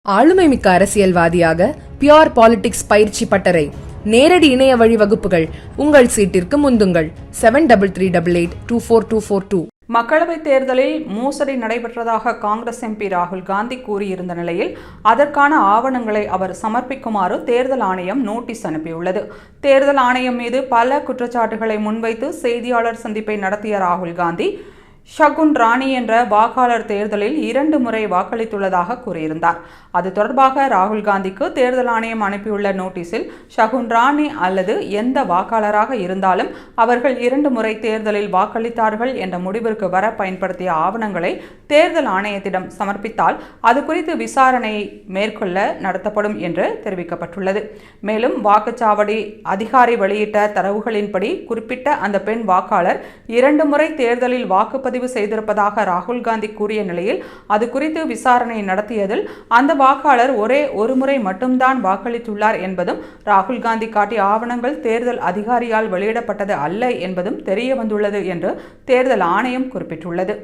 ஆளுமைமிக்க அரசியல்வாதியாக pure politics பயிற்சி பட்டறை, நேரடி இணைய வழி வகுப்புகள். உங்கள் சீட்டிற்கு முந்துங்கள். 7338824242. மக்களவைத் தேர்தலில் மோசடி நடைபெற்றதாக காங்கிரஸ் எம்பி ராகுல் காந்தி கூறியிருந்த நிலையில் அதற்கான ஆவணங்களை அவர் சமர்ப்பிக்குமாறு தேர்தல் ஆணையம் நோட்டீஸ் அனுப்பியுள்ளது. தேர்தல் ஆணையம் மீது பல குற்றச்சாட்டுகளை முன்வைத்து செய்தியாளர் சந்திப்பை நடத்திய ராகுல் காந்தி, ஷகுன் ராணி என்ற வாக்காளர் தேர்தலில் 2 முறை வாக்களித்துள்ளதாக கூறியிருந்தார். அது தொடர்பாக ராகுல் காந்திக்கு தேர்தல் ஆணையம் அனுப்பியுள்ள நோட்டீஸில், ஷகுன் ராணி அல்லது எந்த வாக்காளராக இருந்தாலும் அவர்கள் 2 முறை தேர்தலில் வாக்களித்தார்கள் என்ற முடிவிற்கு வர பயன்படுத்திய ஆவணங்களை தேர்தல் ஆணையத்திடம் சமர்ப்பித்தால் அது குறித்து விசாரணை மேற்கொள்ள நடத்தப்படும் என்று தெரிவிக்கப்பட்டுள்ளது. மேலும் வாக்குச்சாவடி அதிகாரி வெளியிட்ட தரவுகளின்படி குறிப்பிட்ட அந்த பெண் வாக்காளர் 2 முறை தேர்தலில் வாக்குப்பதிவு செய்திருப்பதாக ராகுல் காந்தி கூறிய நிலையில் அது குறித்து விசாரணை நடத்தியதில் அந்த வாக்காளர் ஒரே ஒரு முறை மட்டும்தான் வாக்களித்துள்ளார் என்பதும், ராகுல் காந்தி காட்டிய ஆவணங்கள் தேர்தல் அதிகாரியால் வெளியிடப்பட்டது அல்ல என்பதும் தெரிய வந்துள்ளது என்று தேர்தல் ஆணையம் குறிப்பிட்டுள்ளது.